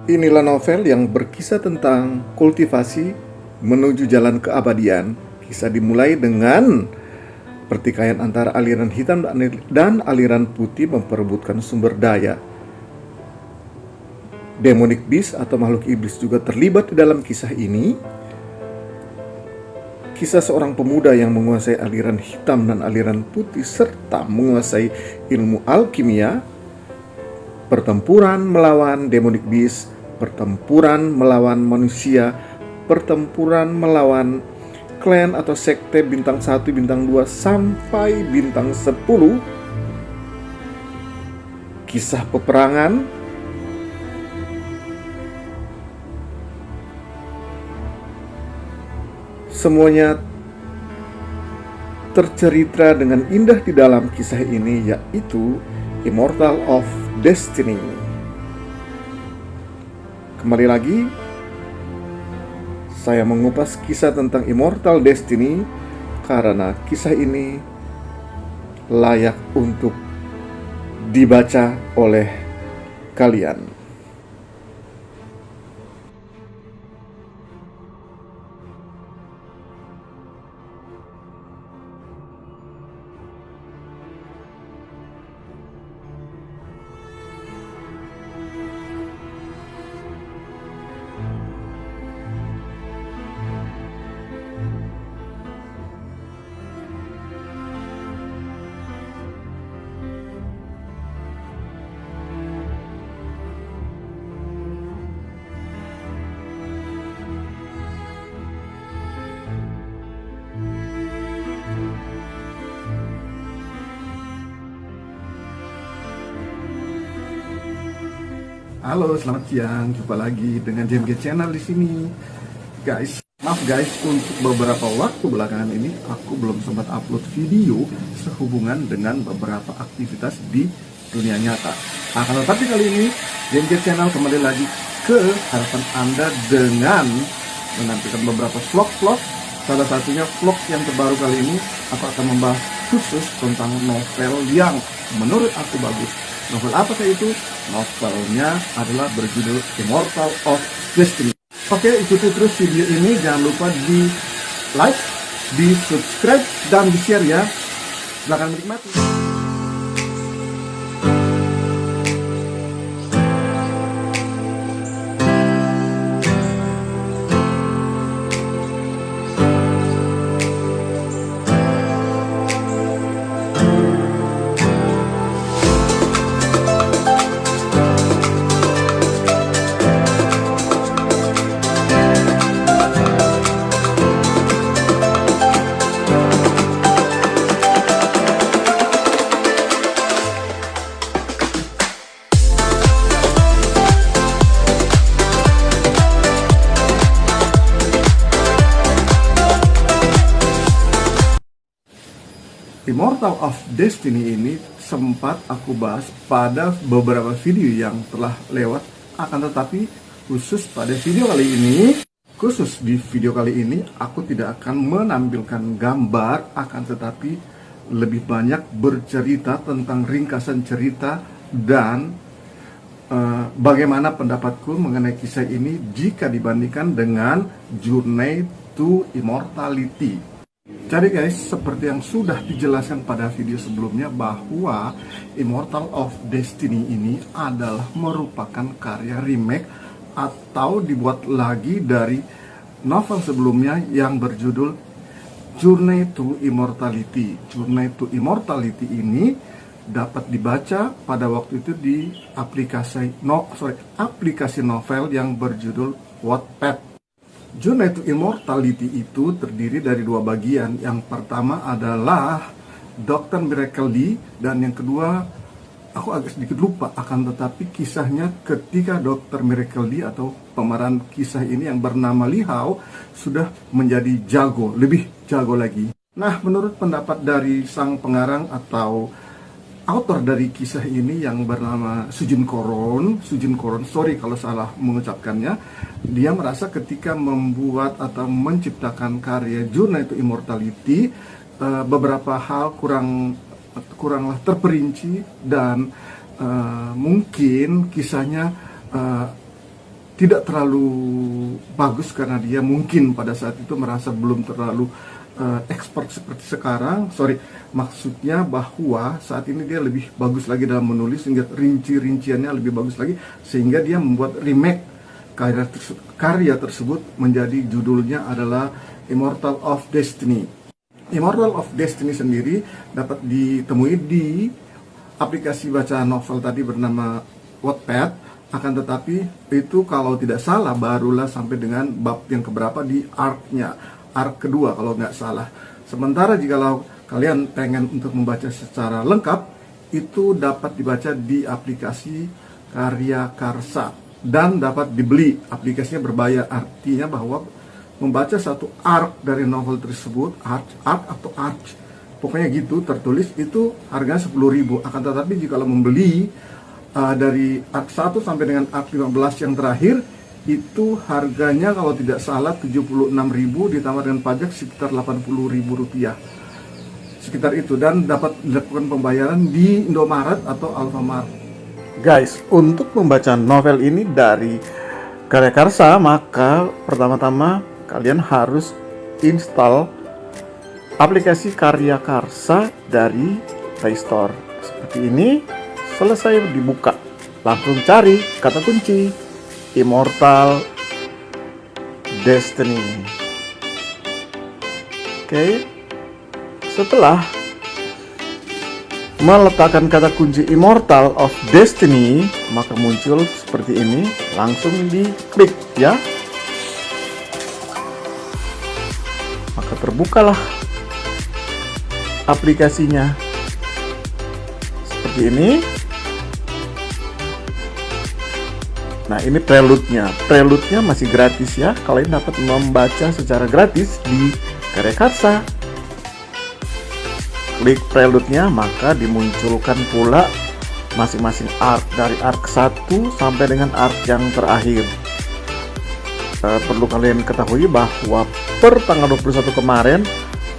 Inilah novel yang berkisah tentang kultivasi menuju jalan keabadian. Kisah dimulai dengan pertikaian antara aliran hitam dan aliran putih memperebutkan sumber daya. Demonic Beast atau makhluk iblis juga terlibat di dalam kisah ini. Kisah seorang pemuda yang menguasai aliran hitam dan aliran putih serta menguasai ilmu alkimia, pertempuran melawan Demonic Beast, pertempuran melawan manusia, pertempuran melawan klan atau sekte bintang 1, bintang 2 sampai bintang 10, kisah peperangan, semuanya tercerita dengan indah di dalam kisah ini, yaitu Immortal of Destiny. Kembali lagi, saya mengupas kisah tentang Immortal Destiny karena kisah ini layak untuk dibaca oleh kalian. Halo, selamat siang. Jumpa lagi dengan JMG Channel di sini. Guys, maaf guys, untuk beberapa waktu belakangan ini aku belum sempat upload video sehubungan dengan beberapa aktivitas di dunia nyata. Akan tetapi kali ini JMG Channel kembali lagi ke hadapan Anda dengan menampilkan beberapa vlog-vlog. Salah satunya vlog yang terbaru kali ini, aku akan membahas khusus tentang novel yang menurut aku bagus. Novel apa itu? Novelnya adalah berjudul Immortal of Destiny. Oke, ikuti terus video ini. Jangan lupa di like, di subscribe, dan di share ya. Silakan menikmati. Immortal of Destiny ini sempat aku bahas pada beberapa video yang telah lewat, akan tetapi khusus pada video kali ini, aku tidak akan menampilkan gambar, akan tetapi lebih banyak bercerita tentang ringkasan cerita dan bagaimana pendapatku mengenai kisah ini jika dibandingkan dengan Journey to Immortality. Jadi guys, seperti yang sudah dijelaskan pada video sebelumnya bahwa Immortal of Destiny ini adalah merupakan karya remake atau dibuat lagi dari novel sebelumnya yang berjudul Journey to Immortality. Journey to Immortality ini dapat dibaca pada waktu itu di aplikasi novel yang berjudul Wattpad. Journey to Immortality itu terdiri dari dua bagian. Yang pertama adalah Dr. Miracle Lee, dan yang kedua aku agak sedikit lupa, akan tetapi kisahnya ketika Dr. Miracle Lee atau pemeran kisah ini yang bernama Lee Hao sudah menjadi jago, lebih jago lagi. Nah, menurut pendapat dari sang pengarang atau autor dari kisah ini yang bernama Sujin Koron, sorry kalau salah mengucapkannya, dia merasa ketika membuat atau menciptakan karya Journey to Immortality, beberapa hal kuranglah terperinci dan mungkin kisahnya tidak terlalu bagus karena dia mungkin pada saat itu merasa belum terlalu expert seperti sekarang. Maksudnya bahwa saat ini dia lebih bagus lagi dalam menulis, sehingga rinci-rinciannya lebih bagus lagi, sehingga dia membuat remake karya tersebut menjadi judulnya adalah Immortal of Destiny. Immortal of Destiny sendiri dapat ditemui di aplikasi baca novel tadi bernama Wattpad. Akan tetapi itu kalau tidak salah barulah sampai dengan bab yang keberapa di arc kedua kalau nggak salah. Sementara jikalau kalian pengen untuk membaca secara lengkap, itu dapat dibaca di aplikasi Karya Karsa dan dapat dibeli. Aplikasinya berbayar, artinya bahwa membaca satu arc dari novel tersebut, arc, pokoknya gitu tertulis, itu harganya 10.000. Akan tetapi jikalau membeli dari arc 1 sampai dengan arc 15 yang terakhir, itu harganya kalau tidak salah 76.000 ditambah dengan pajak sekitar 80.000 rupiah, sekitar itu, dan dapat dilakukan pembayaran di Indomaret atau Alfamart. Guys, untuk membaca novel ini dari Karya Karsa, maka pertama-tama kalian harus install aplikasi Karya Karsa dari Play Store seperti ini. Selesai dibuka, langsung cari kata kunci Immortal Destiny. Oke. Setelah meletakkan kata kunci Immortal of Destiny, maka muncul seperti ini, langsung diklik ya. Maka terbukalah aplikasinya seperti ini. Nah, ini prelude-nya masih gratis ya. Kalian dapat membaca secara gratis di Karya Karsa. Klik prelude-nya, maka dimunculkan pula masing-masing arc dari arc 1 sampai dengan arc yang terakhir. Perlu kalian ketahui bahwa per tanggal 21 kemarin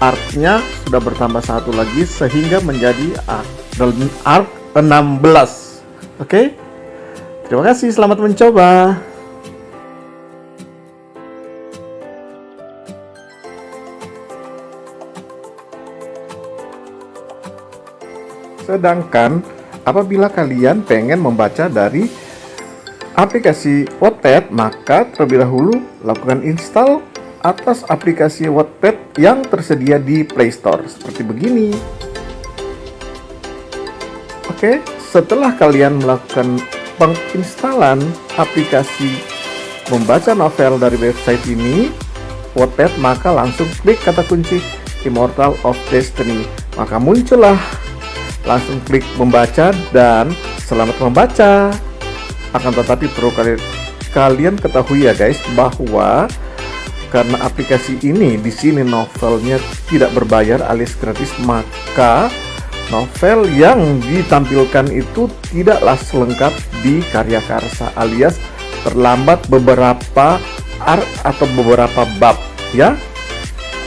arc-nya sudah bertambah satu lagi sehingga menjadi arc 16. Oke? Terima kasih, selamat mencoba. Sedangkan apabila kalian pengen membaca dari aplikasi Wattpad, maka terlebih dahulu lakukan install atas aplikasi Wattpad yang tersedia di Play Store seperti begini. Oke, setelah kalian melakukan penginstalan aplikasi membaca novel dari website ini Wattpad, maka langsung klik kata kunci Immortal of Destiny, maka muncullah, langsung klik membaca dan selamat membaca. Akan tetapi perlu kalian ketahui ya guys, bahwa karena aplikasi ini di sini novelnya tidak berbayar alias gratis, maka novel yang ditampilkan itu tidaklah selengkap di Karya Karsa, alias terlambat beberapa arc atau beberapa bab ya.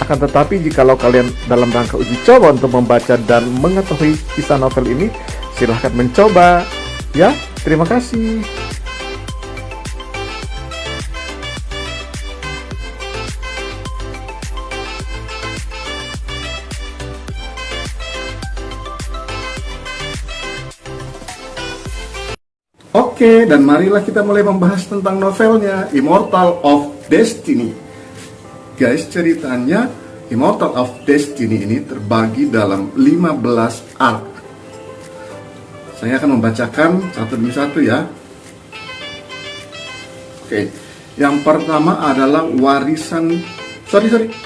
Akan tetapi jikalau kalian dalam rangka uji coba untuk membaca dan mengetahui kisah novel ini, silahkan mencoba ya. Terima kasih. Oke, dan marilah kita mulai membahas tentang novelnya Immortal of Destiny. Guys, ceritanya Immortal of Destiny ini terbagi dalam 15 arc. Saya akan membacakan satu demi satu ya. Oke, yang pertama adalah warisan.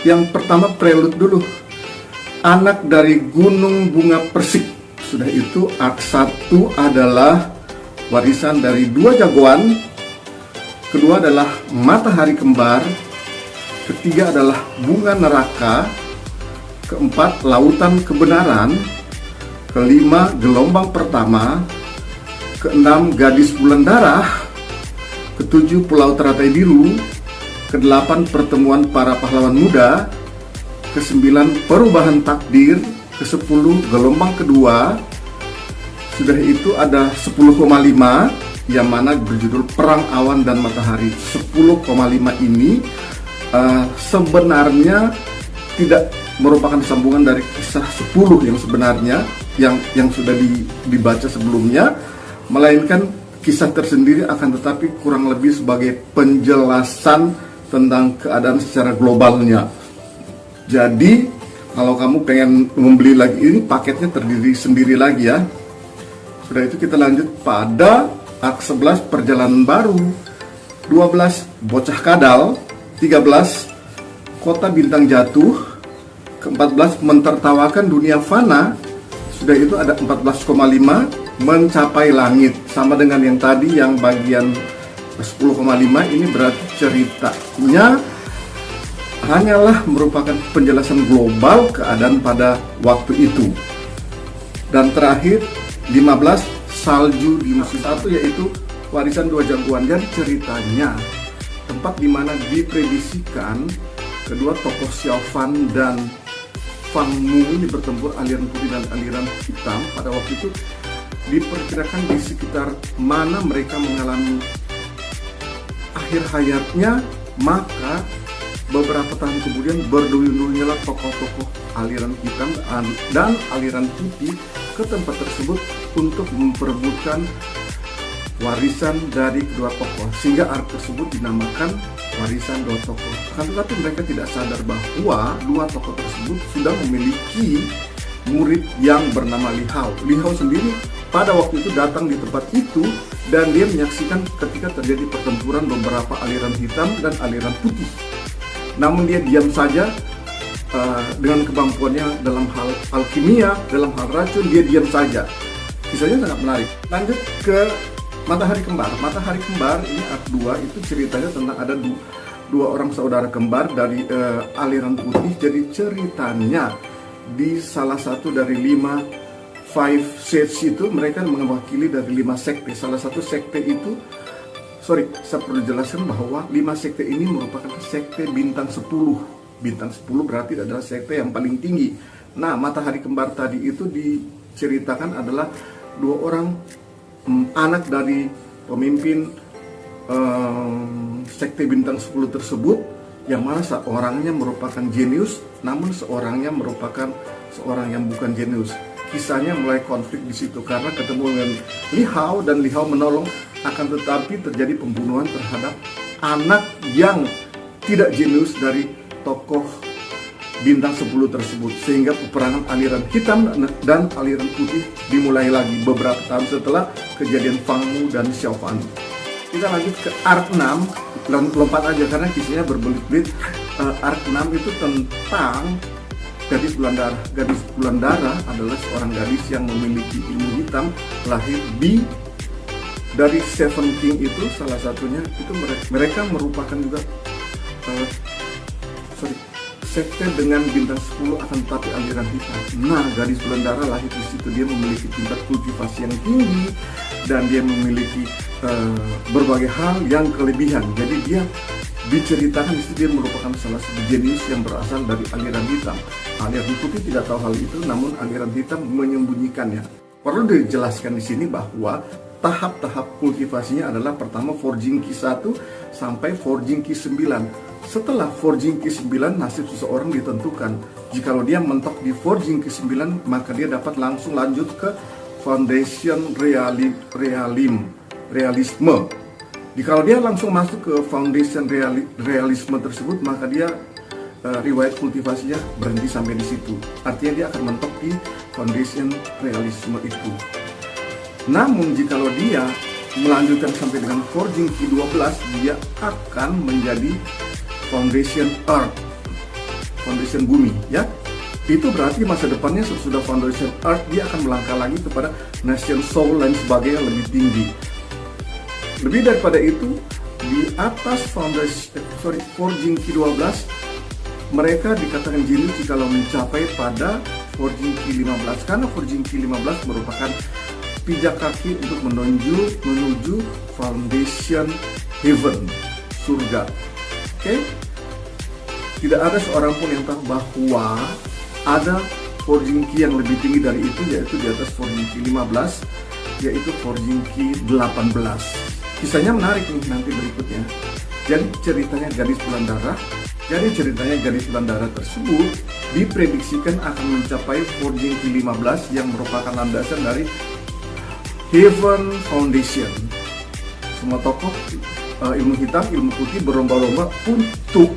Yang pertama prelude dulu. Anak dari Gunung Bunga Persik. Sudah itu arc 1 adalah warisan dari dua jagoan. Kedua adalah Matahari Kembar. Ketiga adalah Bunga Neraka. Keempat, Lautan Kebenaran. Kelima, Gelombang Pertama. Keenam, Gadis Bulan Darah. Ketujuh, Pulau Teratai Biru. Kedelapan, Pertemuan Para Pahlawan Muda. Kesembilan, Perubahan Takdir. Kesepuluh, Gelombang Kedua. Sudah itu ada 10,5, yang mana berjudul Perang Awan dan Matahari. 10,5 ini sebenarnya tidak merupakan sambungan dari kisah 10 yang sebenarnya yang sudah dibaca sebelumnya, melainkan kisah tersendiri, akan tetapi kurang lebih sebagai penjelasan tentang keadaan secara globalnya. Jadi kalau kamu pengen membeli lagi ini, paketnya terdiri sendiri lagi ya. Sudah itu kita lanjut pada arc 11 Perjalanan Baru, 12 Bocah Kadal, 13 Kota Bintang Jatuh, ke-14 Mentertawakan Dunia Fana. Sudah itu ada 14,5 Mencapai Langit, sama dengan yang tadi yang bagian 10,5. ini berarti ceritanya hanyalah merupakan penjelasan global keadaan pada waktu itu. Dan terakhir 15 Salju di Musim 1, yaitu Warisan Dua Jagoan. Jadi ceritanya tempat dimana diprediksikan kedua tokoh Xiao Fan dan Fang Mu ini bertempur, aliran putih dan aliran hitam. Pada waktu itu diperkirakan di sekitar mana mereka mengalami akhir hayatnya. Maka beberapa tahun kemudian berduyun-duyunlah tokoh-tokoh aliran hitam dan aliran putih ke tempat tersebut untuk memperebutkan warisan dari kedua tokoh, sehingga arc tersebut dinamakan Warisan Dua Tokoh. Akan tetapi mereka tidak sadar bahwa dua tokoh tersebut sudah memiliki murid yang bernama Li Hao. Li Hao sendiri pada waktu itu datang di tempat itu dan dia menyaksikan ketika terjadi pertempuran beberapa aliran hitam dan aliran putih. Namun dia diam saja. Dengan kemampuannya dalam hal alkimia, dalam hal racun, dia diam saja. Kisahnya sangat menarik. Lanjut ke Matahari Kembar. Matahari Kembar ini arc 2, itu ceritanya tentang ada dua orang saudara kembar dari aliran putih. Jadi ceritanya di salah satu dari 5 Shades itu mereka mewakili dari 5 sekte. Salah satu sekte itu, saya perlu jelaskan bahwa 5 sekte ini merupakan sekte bintang 10. Bintang 10 berarti adalah sekte yang paling tinggi. Nah, Matahari Kembar tadi itu diceritakan adalah dua orang anak dari pemimpin sekte bintang 10 tersebut, yang mana seorangnya merupakan jenius, namun seorangnya merupakan seorang yang bukan jenius. Kisahnya mulai konflik di situ karena ketemu dengan Li Hao, dan Li Hao menolong, akan tetapi terjadi pembunuhan terhadap anak yang tidak jenius dari tokoh bintang 10 tersebut, sehingga peperangan aliran hitam dan aliran putih dimulai lagi beberapa tahun setelah kejadian Fang Mu dan Xiao Fan. Kita lanjut ke arc 6, lompat aja karena kisahnya berbelit-belit. Arc 6 itu tentang gadis bulan darah. Gadis bulan darah adalah seorang gadis yang memiliki ilmu hitam, lahir dari Seven King itu, salah satunya itu mereka merupakan juga sekte dengan bintang 10 akan tetapi aliran hitam. Nah, gadis bulan darah lahir di situ, dia memiliki tingkat kultivasi yang tinggi dan dia memiliki berbagai hal yang kelebihan. Jadi dia diceritakan di situ dia merupakan salah satu jenius yang berasal dari aliran hitam. Aliran putih tidak tahu hal itu, namun aliran hitam menyembunyikannya. Perlu dijelaskan di sini bahwa tahap-tahap kultivasinya adalah pertama Forging Key 1 sampai Forging Key 9. Setelah Forging Key 9, nasib seseorang ditentukan. Jikalau dia mentok di Forging Key 9, maka dia dapat langsung lanjut ke Foundation Realisme. Jikalau dia langsung masuk ke Foundation Realisme tersebut, maka dia riwayat kultivasinya berhenti sampai di situ. Artinya dia akan mentok di Foundation Realisme itu. Namun jikalau dia melanjutkan sampai dengan Forging Key 12, dia akan menjadi Foundation Earth, Foundation Bumi, ya. Itu berarti masa depannya sesudah Foundation Earth dia akan melangkah lagi kepada Nation Soul dan sebagainya lebih tinggi. Lebih daripada itu, di atas Forging Key 12 mereka dikatakan jenius jikalau mencapai pada Forging Key 15, karena Forging Key 15 merupakan pijak kaki untuk menuju Foundation Heaven, surga. Oke? Tidak ada seorang pun yang tahu bahwa ada Forging Key yang lebih tinggi dari itu, yaitu di atas Forging Key 15. yaitu Forging Key 18. Kisahnya menarik nih nanti berikutnya. Jadi ceritanya gadis bulan darah tersebut diprediksikan akan mencapai Forging Key 15 yang merupakan landasan dari Heaven Foundation. Semua tokoh ilmu hitam, ilmu putih berlomba-lomba untuk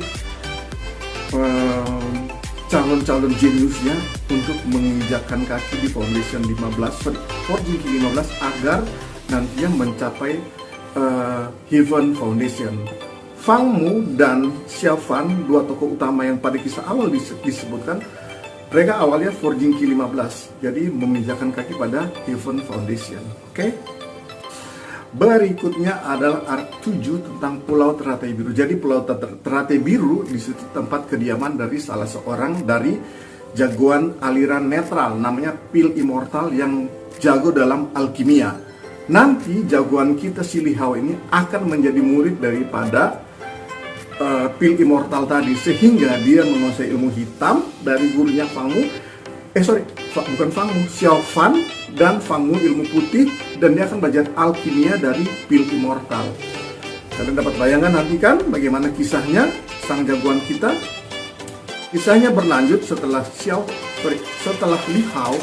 calon-calon jeniusnya untuk menginjakkan kaki di Foundation 15, Forging Key 15 agar nantinya mencapai Heaven Foundation. Fang Mu dan Xiao Fan, dua tokoh utama yang pada kisah awal disebutkan, mereka awalnya Forging Key 15, jadi meminjakan kaki pada Heaven Foundation. Oke? Berikutnya adalah arc 7 tentang Pulau Teratai Biru. Jadi Pulau Teratai Biru di situ tempat kediaman dari salah seorang dari jagoan aliran netral namanya Pil Immortal yang jago dalam alkimia. Nanti jagoan kita si Li Hao ini akan menjadi murid daripada Pil Immortal tadi, sehingga dia menguasai ilmu hitam dari gurunya Fang Mu. Bukan Fang Mu, Xiao Fan dan Fang Mu ilmu putih, dan dia akan belajar alkimia dari Pil Immortal. Kalian dapat bayangan nanti kan bagaimana kisahnya sang jagoan kita. Kisahnya berlanjut setelah Li Hao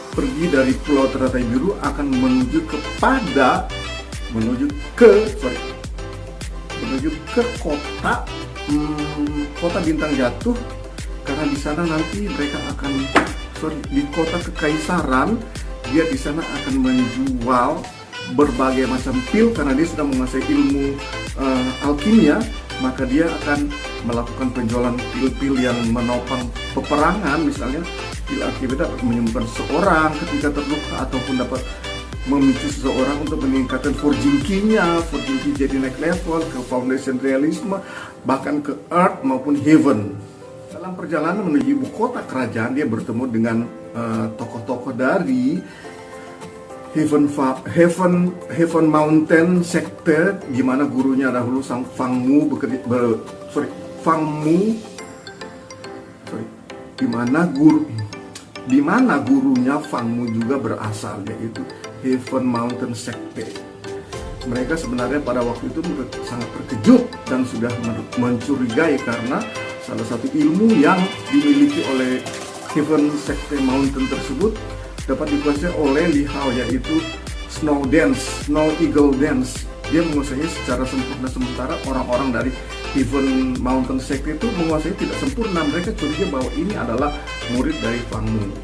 pergi dari Pulau Teratai Biru akan menuju ke kota Bintang Jatuh, karena di sana nanti mereka akan di kota Kekaisaran. Dia di sana akan menjual berbagai macam pil karena dia sudah menguasai ilmu alkimia, maka dia akan melakukan penjualan pil-pil yang menopang peperangan. Misalnya pil alkimia dapat menyembuhkan seseorang ketika terluka ataupun dapat memicu seseorang untuk meningkatkan Forging Key-nya. Forging Key jadi naik level ke Foundation Realisme, bahkan ke Earth maupun Heaven. Dalam perjalanan menuju ibu kota kerajaan, dia bertemu dengan tokoh-tokoh dari Heaven Mountain sekte, di mana gurunya dahulu sang Fang Mu di mana gurunya Fang Mu juga berasal, yaitu Heaven Mountain sekte. Mereka sebenarnya pada waktu itu sangat terkejut dan sudah mencurigai karena salah satu ilmu yang dimiliki oleh Heaven Sekte Mountain tersebut dapat dikuasai oleh Li Hao, yaitu Snow Eagle Dance. Dia menguasainya secara sempurna, sementara orang-orang dari Heaven Mountain Sekte itu menguasai tidak sempurna. Mereka curiga bahwa ini adalah murid dari Fang Mu.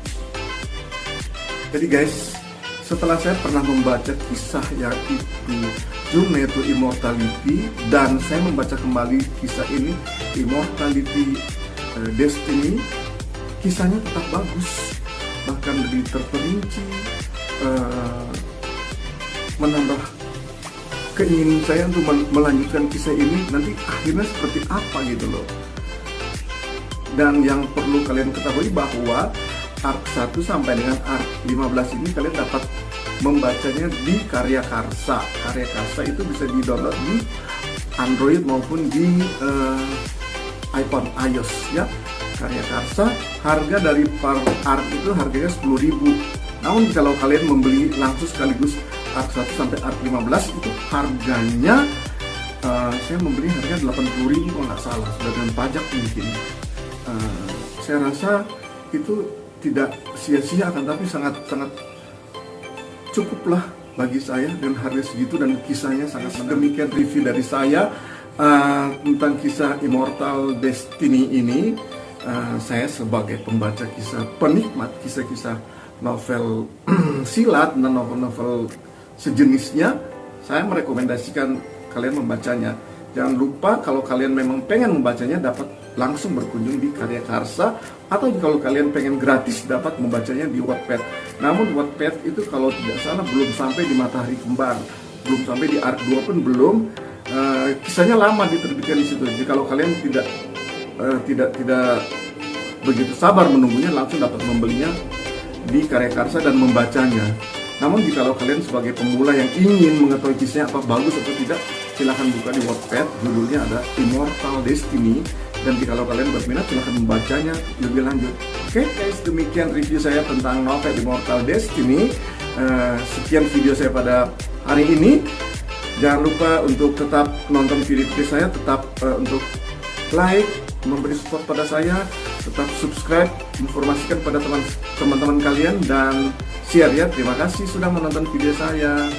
Jadi guys, setelah saya pernah membaca kisah yaitu Journey to Immortality, dan saya membaca kembali kisah ini Immortality Destiny, kisahnya tetap bagus, bahkan lebih terperinci, menambah keinginan saya untuk melanjutkan kisah ini nanti akhirnya seperti apa gitu loh. Dan yang perlu kalian ketahui bahwa arc 1 sampai dengan arc 15 ini kalian dapat membacanya di Karya Karsa. Karya Karsa itu bisa di-download di Android maupun di iPhone iOS ya. Karya Karsa, harga dari per arc itu harganya 10.000. Namun kalau kalian membeli langsung sekaligus arc 1 sampai arc 15 itu harganya saya membeli harga 80.000 kalau nggak salah, sudah dengan pajak mungkin. Saya rasa itu tidak sia-sia, akan tapi sangat cukuplah bagi saya dengan harga segitu, dan kisahnya sangat menarik. Demikian review dari saya tentang kisah Immortal Destiny ini. Saya sebagai pembaca kisah, penikmat kisah-kisah novel silat dan novel-novel sejenisnya, saya merekomendasikan kalian membacanya. Jangan lupa kalau kalian memang pengen membacanya dapat langsung berkunjung di Karya Karsa, atau kalau kalian pengen gratis dapat membacanya di Wattpad. Namun Wattpad itu kalau tidak salah belum sampai di Matahari Kembar, belum sampai di arc 2 pun belum. Kisahnya lama diterbitkan di situ. Jadi kalau kalian tidak begitu sabar menunggunya, langsung dapat membelinya di Karya Karsa dan membacanya. Namun jika kalian sebagai pemula yang ingin mengetahui kisahnya apa bagus atau tidak, silahkan buka di Wattpad, judulnya ada Immortal Destiny. Dan jika kalian berminat, silahkan membacanya lebih lanjut. Oke guys, demikian review saya tentang novel Immortal Destiny. sekian video saya pada hari ini. Jangan lupa untuk tetap nonton video-video saya, tetap untuk like, memberi support pada saya, tetap subscribe, informasikan pada teman-teman kalian, dan share ya. Terima kasih sudah menonton video saya.